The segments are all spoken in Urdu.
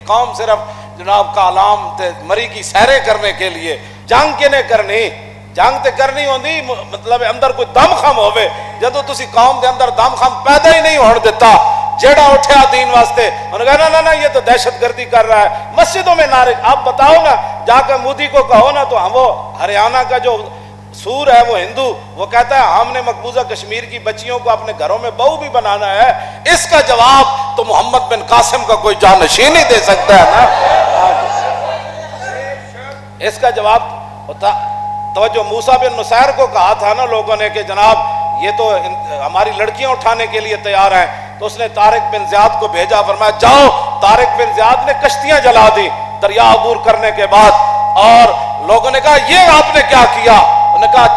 قوم صرف جناب کالام تے مری کی سیرے کرنے کے لیے جنگ کنے کرنی جنگ تے کرنی ہوندی مطلب اندر کوئی دم خم ہوئے جدو تسی قوم دے اندر دم خم پیدا ہی نہیں ہونے دیتا جیڑا اٹھیا دین واسطے انہوں نے کہا نا یہ تو دہشت گردی کر رہا ہے مسجدوں میں نعرے آپ بتاؤ نا جا کر مودی کو کہو نا تو ہم وہ ہریانہ کا جو سور ہے وہ ہندو وہ کہتا ہے ہم نے مقبوضہ کشمیر کی بچیوں کو اپنے گھروں میں بہو بھی بنانا ہے اس کا جواب تو محمد بن قاسم کا کوئی جانشین ہی دے سکتا ہے نا اس کا جواب ہوتا توجہ موسیٰ بن نصیر کو کہا تھا نا لوگوں نے کہ جناب یہ تو ہماری لڑکیاں اٹھانے کے لیے تیار ہیں تو اس نے طارق بن زیاد کو بھیجا فرمایا جاؤ طارق بن زیاد نے کشتیاں جلا دی دریا عبور کرنے کے بعد اور لوگوں نے کہا یہ آپ نے کیا کیا انہوں نے کہا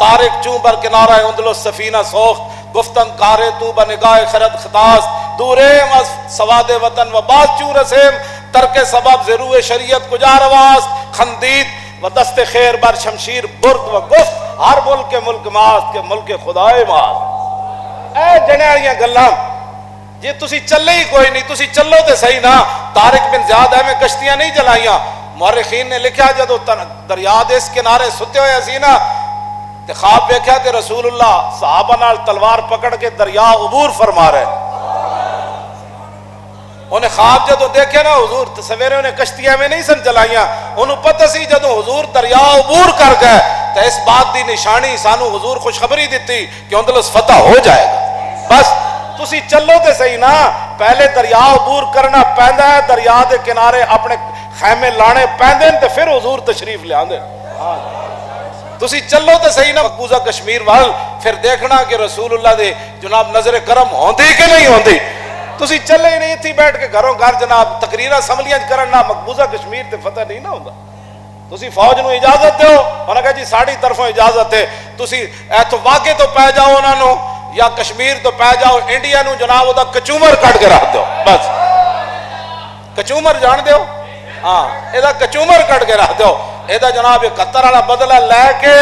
طارق چوں بر کنارہ اندلس سفینہ سوخت گفتن کارے تو بنگاہ خرد خطاس دوریم از سواد وطن و باز چوں رسیم ترک سبب ضرور شریعت کجا رواست خندید و دست خیر بر شمشیر برد و گفت ہر ملک ماست کے ملک خدائے ماست اے جنیاریاں گلاں جی تسی چلے ہی کوئی نہیں تسی چلو تے صحیح نا طارق بن زیاد ہے میں کشتیاں نہیں جلائیاں مورخین نے لکھا جدو دریا دے اس کنارے ستے ہوئے حسینہ تے خواب دیکھا کہ رسول اللہ صحابہ نال تلوار پکڑ کے دریا عبور فرما رہے انہیں خواب جدو دیکھے نا حضور سویرے انہیں کشتیاں میں نہیں سن چلائیاں انہوں پتہ سی جدو حضور دریا عبور کر گئے تو اس بات دی نشانی سانو حضور خوشخبری دیتی کہ اندلس فتح ہو جائے گا بس تسی چلو تے صحیح نا پہلے دریا عبور کرنا پیندا ہے دریا دے کنارے اپنے خیمے لانے پیندے تے پھر حضور تشریف لے آندے تسی چلو تے صحیح نا مقبوضہ کشمیر وال پھر دیکھنا کہ رسول اللہ دے جناب نظر کرم ہوندی کہ نہیں ہوندی تسی چلے ہی نہیں تھی بیٹھ کے گھروں گھر جناب تقریرہ اسمبلیاں کرنا مقبوضہ کشمیر تے فتح نہیں نہ ہوندا تسی فوج نو اجازت دیو انہاں نے کہا جی ساڑی طرفوں اجازت ہے تسی ایتھوں واقع تو پہ جاؤ انہاں نو یا کشمیر تو پہ جاؤ انڈیا نو جناب او دا کچومر کٹ کے رکھ دیو بس کچومر جان دیو ہاں اے دا کچومر کٹ کے رکھ دیو اے دا جناب 71 والا بدلہ لے کے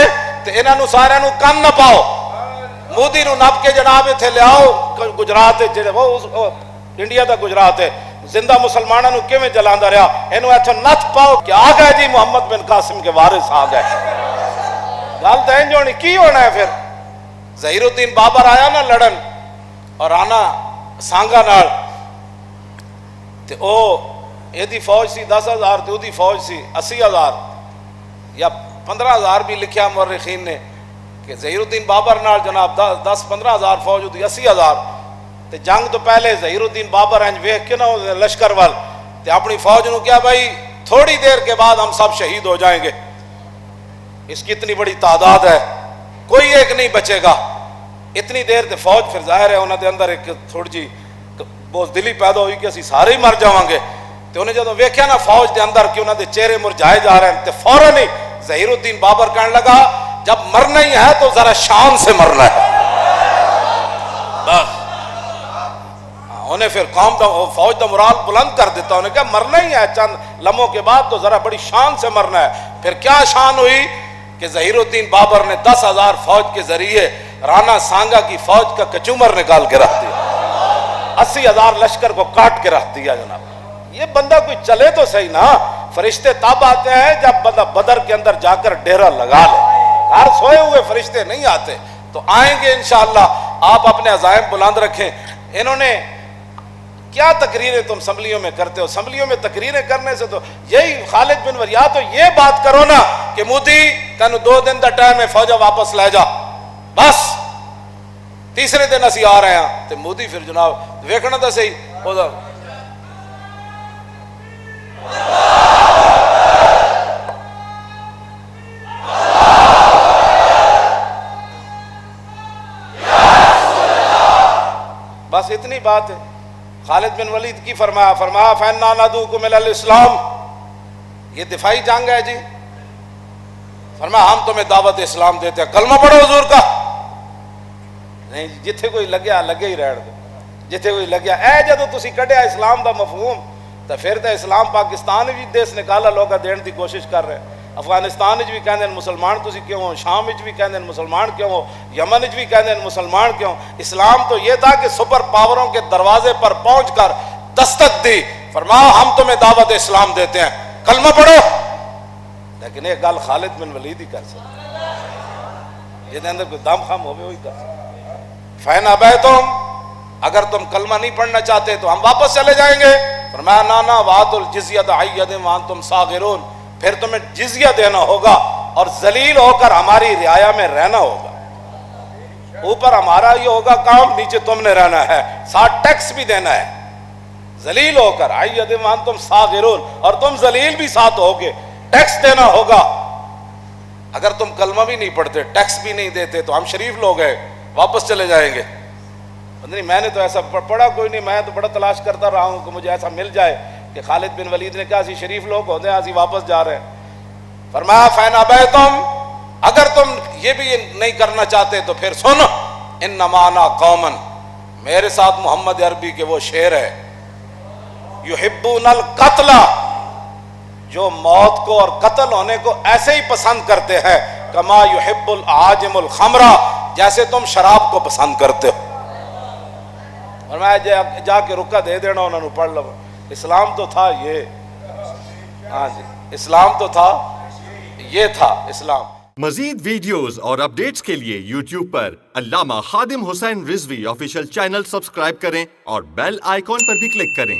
تے انہاں نو سارے نو کن نہ پاؤ مودی نو نپ کے جناب اتھے لے آؤ گجرات وہ انڈیا دا گجرات ہے زندہ مسلمانوں نو کیویں جلاندا رہیا اینو ایتھوں نت پاؤ کہ آ گئے جی محمد بن قاسم کے وارث آ گئے گل تے انج ہونی کی ہونا ہے پھر ظہیر الدین بابر آیا نا لڑن اور آنا سانگا نال تے او ایدی فوج سی 10,000 تے اودی فوج سی 80,000 یا 15,000 بھی لکھیا مورخین نے کہ ظہیر الدین بابر نال جناب 10-15,000 فوج اودی 80,000 تے جنگ تو پہلے ظہیر الدین بابر انج ویکھ کے نا لشکر وال تے اپنی فوج نو کیا بھائی تھوڑی دیر کے بعد ہم سب شہید ہو جائیں گے اس کی اتنی بڑی تعداد ہے کوئی ایک نہیں بچے گا اتنی دیر تے فوج پھر ظاہر ہے انہاں دے اندر ایک تھوڑی جی بہت دلی پیدا ہوئی کہ اسی سارے ہی مر جاواں گے تے انہیں جدوں ویکھیا نا فوج دے اندر کہ انہاں دے چہرے مرجھائے جا رہے ہیں تے فوراً ہی ظہیر الدین بابر کہنے لگا جب مرنا ہی ہے تو ذرا شان سے مرنا ہے بس انہیں پھر قوم دا فوج دا مرال بلند کر دیتا انہیں کہا مرنا ہی ہے چند لمحوں کے بعد تو ذرا بڑی شان سے مرنا ہے پھر کیا شان ہوئی کہ ظہیر الدین بابر نے 10,000 فوج کے ذریعے رانا سانگا کی فوج کا کچومر نکال کے رکھ دیا 80,000 لشکر کو کاٹ کے رکھ دیا جناب یہ بندہ کوئی چلے تو صحیح نا فرشتے تب آتے ہیں جب بندہ بدر کے اندر جا کر ڈیرا لگا لے ہر سوئے ہوئے فرشتے نہیں آتے تو آئیں گے انشاءاللہ آپ اپنے عزائم بلند رکھیں انہوں نے کیا تقریریں تم اسمبلیوں میں کرتے ہو اسمبلیوں میں تقریریں کرنے سے تو یہی خالد بن وریا تو یہ بات کرو نا کہ مودی تینو 2 دن دا ٹائم ہے فوجا واپس لے جا بس تیسرے دن اسی آ رہے ہیں تو مودی پھر جناب ویکھنا تو صحیح بس اتنی بات ہے خالد بن ولید کی فرمایا فَإِنَّا نَدْعُوكُمْ إِلَى الْإِسْلَامِ یہ دفاعی جنگ ہے جی فرمایا ہم تمہیں دعوت اسلام دیتے ہیں کلمہ پڑھو حضور کا نہیں جتھے کوئی لگیا لگے ہی رہن دو جتھے کوئی لگیا اے جدو تسی کڈیا اسلام دا مفہوم تو پھر تو اسلام پاکستان بھی دیس نکالا لوگا دین دی کوشش کر رہے ہیں افغانستان بھی کہندے ہیں مسلمان تسی کیوں ہو شام بھی کہندے ہیں مسلمان کیوں ہو یمن بھی کہندے ہیں مسلمان کیوں اسلام تو یہ تھا کہ سپر پاوروں کے دروازے پر پہنچ کر دستک دی فرمایا ہم تمہیں دعوت اسلام دیتے ہیں، کلمہ پڑھو. لیکن ایک گل خالد بن ولید ہی کر سکتا، یہ اندر کوئی دم خم ہوئے وہی کر سکتا. فَإِنْ أَبَيْتُمْ، اگر تم کلمہ نہیں پڑھنا چاہتے تو ہم واپس چلے جائیں گے. فرمایا نا وَآتُوا الْجِزْيَةَ عَنْ يَدٍ وَأَنْتُمْ صَاغِرُونَ، پھر تمہیں جزیہ دینا ہوگا اور ذلیل ہو کر ہماری رعایا میں رہنا ہوگا. اوپر ہمارا یہ ہوگا کام، نیچے تم نے رہنا ہے، ساتھ ٹیکس بھی دینا ہے ذلیل ہو کر. عَنْ يَدٍ وَأَنْتُمْ صَاغِرُونَ، اور تم ذلیل بھی ساتھ ہوگے، ٹیکس دینا ہوگا. اگر تم کلمہ بھی نہیں پڑھتے، ٹیکس بھی نہیں دیتے تو ہم شریف لوگ ہیں، واپس چلے جائیں گے. نہیں میں نے تو ایسا پڑھا کوئی نہیں، میں تو بڑا تلاش کرتا رہا ہوں کہ مجھے ایسا مل جائے کہ خالد بن ولید نے کہا اسی شریف لوگ ہوتے ہیں، اسی واپس جا رہے ہیں. فرمایا فَإِنْ أَبَيْتُمْ، اگر تم یہ بھی نہیں کرنا چاہتے تو پھر سن، إِنَّمَا أَنَا قَوْمًا، میرے ساتھ محمد عربی کے وہ شعر ہے، يُحِبُّونَ الْقَتْلَ، جو موت کو اور قتل ہونے کو ایسے ہی پسند کرتے ہیں، كَمَا يُحِبُّ الْعَاجِمُ الْخَمْرَ، جیسے تم شراب کو پسند کرتے ہو. اور میں جا کے رکا دے دینا انہوں نے، پڑھ لو. اسلام تو تھا یہ، ہاں جی اسلام تو تھا یہ تھا اسلام. مزید ویڈیوز اور اپڈیٹس کے لیے یوٹیوب پر علامہ Khadim Hussain Rizvi official channel subscribe کریں اور بیل آئیکن پر بھی کلک کریں.